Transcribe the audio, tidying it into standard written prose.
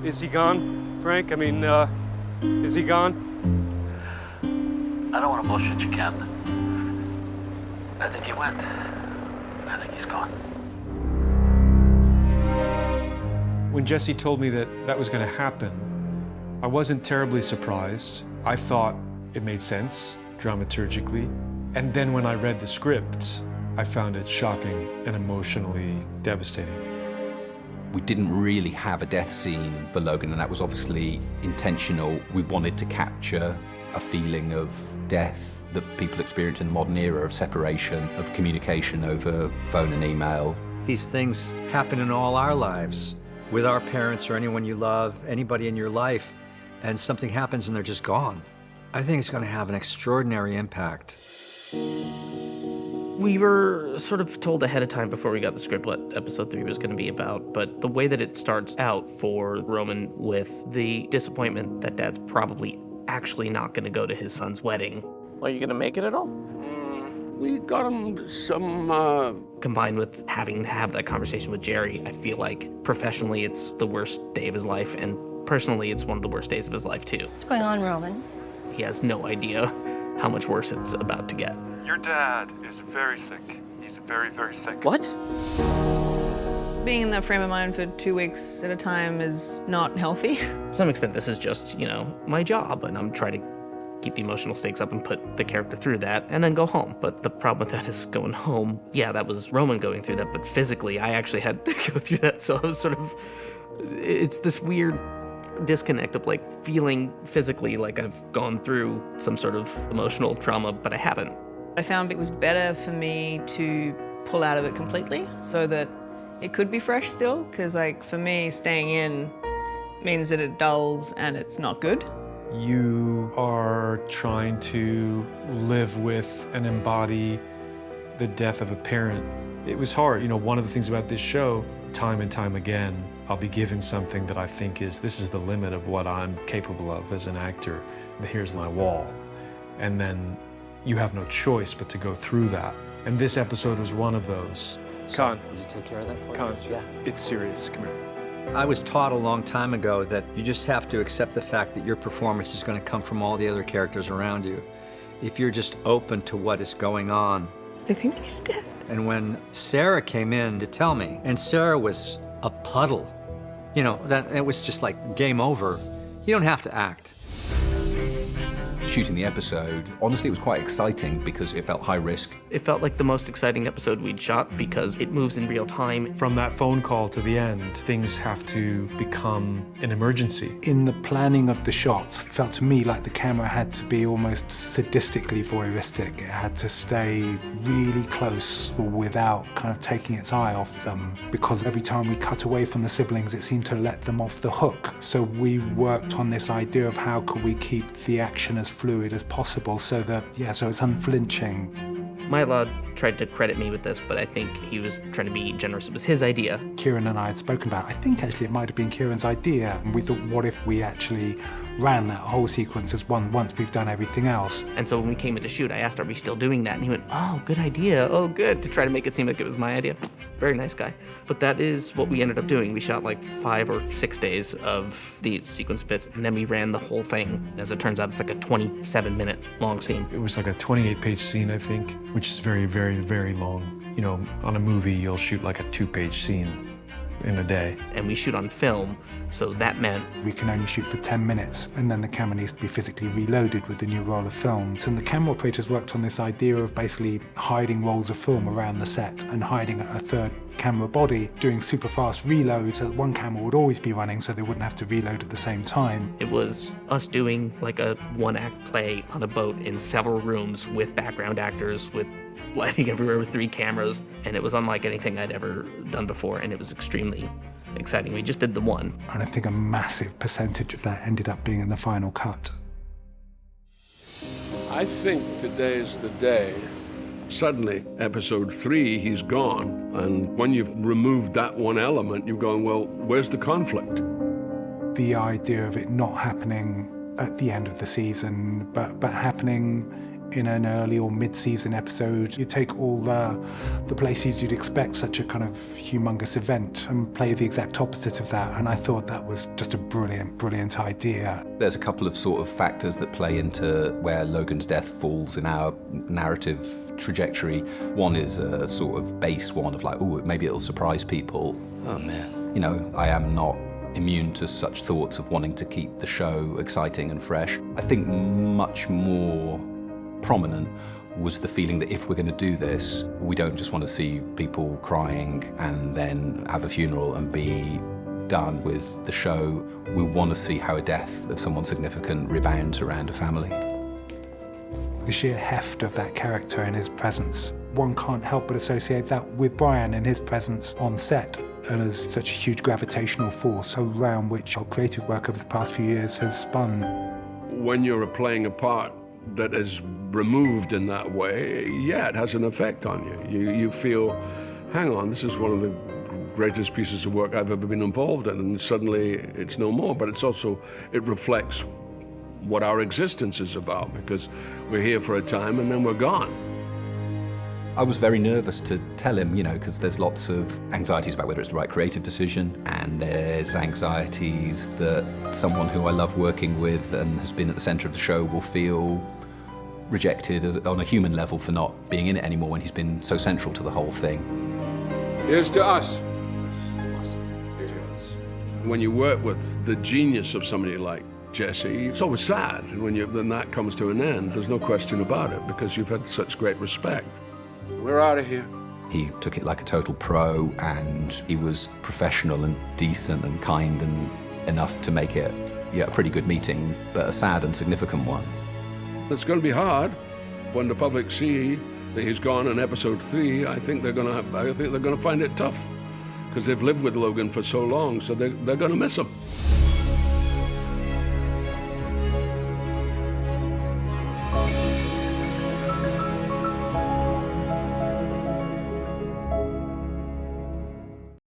Is he gone, Frank? I mean, is he gone? I don't want to bullshit you, Ken. I think he went. I think he's gone. When Jesse told me that that was going to happen, I wasn't terribly surprised. I thought it made sense dramaturgically. And then when I read the script, I found it shocking and emotionally devastating. We didn't really have a death scene for Logan, and that was obviously intentional. We wanted to capture a feeling of death that people experience in the modern era of separation, of communication over phone and email. These things happen in all our lives, with our parents or anyone you love, anybody in your life, and something happens and they're just gone. I think it's going to have an extraordinary impact. We were sort of told ahead of time before we got the script what episode 3 was going to be about, but the way that it starts out for Roman with the disappointment that Dad's probably actually not going to go to his son's wedding. Are you going to make it at all? We got him some, Combined with having to have that conversation with Jerry, I feel like professionally it's the worst day of his life, and personally it's one of the worst days of his life too. What's going on, Roman? He has no idea how much worse it's about to get. Your dad is very sick. He's very, very sick. What? Being in that frame of mind for 2 weeks at a time is not healthy. To some extent, this is just, my job, and I'm trying to keep the emotional stakes up and put the character through that, and then go home. But the problem with that is going home, yeah, that was Roman going through that, but physically, I actually had to go through that, so I was sort of, it's this weird disconnect of feeling physically like I've gone through some sort of emotional trauma, but I haven't. I found it was better for me to pull out of it completely so that it could be fresh still, because for me, staying in means that it dulls and it's not good. You are trying to live with and embody the death of a parent. It was hard. One of the things about this show, time and time again, I'll be given something that I think this is the limit of what I'm capable of as an actor. Here's my wall. And then you have no choice but to go through that. And this episode was one of those. Con. Did you take care of that for Con. us? Yeah. It's serious. Come here. I was taught a long time ago that you just have to accept the fact that your performance is going to come from all the other characters around you. If you're just open to what is going on. They think he's dead. And when Sarah came in to tell me, and Sarah was a puddle, that it was just like game over. You don't have to act. Shooting the episode, honestly, it was quite exciting because it felt high risk. It felt like the most exciting episode we'd shot because it moves in real time. From that phone call to the end, things have to become an emergency. In the planning of the shots, it felt to me like the camera had to be almost sadistically voyeuristic. It had to stay really close without kind of taking its eye off them, because every time we cut away from the siblings, it seemed to let them off the hook. So we worked on this idea of how could we keep the action as fluid as possible so it's unflinching. Mylod tried to credit me with this, but I think he was trying to be generous. It was his idea. Kieran and I had spoken about it. I think actually it might have been Kieran's idea. And we thought, what if we actually ran that whole sequence as one once we've done everything else? And so when we came into shoot, I asked, are we still doing that? And he went, oh, good idea. Oh, good. To try to make it seem like it was my idea. Very nice guy. But that is what we ended up doing. We shot 5 or 6 days of the sequence bits, and then we ran the whole thing. As it turns out, it's like a 27-minute long scene. It was like a 28-page scene, I think, which is very, very, very long. On a movie, you'll shoot like a 2-page scene in a day. And we shoot on film, so that meant we can only shoot for 10 minutes, and then the camera needs to be physically reloaded with the new roll of film. So the camera operators worked on this idea of basically hiding rolls of film around the set and hiding a third camera body, doing super fast reloads so that one camera would always be running so they wouldn't have to reload at the same time. It was us doing like a one-act play on a boat in several rooms with background actors, with lighting everywhere with 3 cameras, and it was unlike anything I'd ever done before, and it was extremely exciting. We just did the one. And I think a massive percentage of that ended up being in the final cut. I think today's the day. Suddenly, episode 3, he's gone. And when you've removed that one element, you're going, well, where's the conflict? The idea of it not happening at the end of the season, but happening in an early or mid-season episode. You take all the places you'd expect such a kind of humongous event and play the exact opposite of that. And I thought that was just a brilliant, brilliant idea. There's a couple of sort of factors that play into where Logan's death falls in our narrative trajectory. One is a sort of base one of like, oh, maybe it'll surprise people. Oh, man. You know, I am not immune to such thoughts of wanting to keep the show exciting and fresh. I think much more prominent was the feeling that if we're going to do this, we don't just want to see people crying and then have a funeral and be done with the show. We want to see how a death of someone significant rebounds around a family. The sheer heft of that character and his presence, one can't help but associate that with Brian and his presence on set, and as such a huge gravitational force around which our creative work over the past few years has spun. When you're playing a part that is removed in that way, yeah, it has an effect on you. You feel, hang on, this is one of the greatest pieces of work I've ever been involved in, and suddenly it's no more. But it's also, it reflects what our existence is about, because we're here for a time and then we're gone. I was very nervous to tell him, you know, because there's lots of anxieties about whether it's the right creative decision, and there's anxieties that someone who I love working with and has been at the center of the show will feel rejected on a human level for not being in it anymore when he's been so central to the whole thing. Here's to us. When you work with the genius of somebody like Jesse, it's always sad when that comes to an end. There's no question about it, because you've had such great respect. We're out of here. He took it like a total pro, and he was professional and decent and kind and enough to make it, yeah, a pretty good meeting, but a sad and significant one. It's going to be hard when the public see that he's gone in episode 3. I think they're going to find it tough, because they've lived with Logan for so long, so they're going to miss him.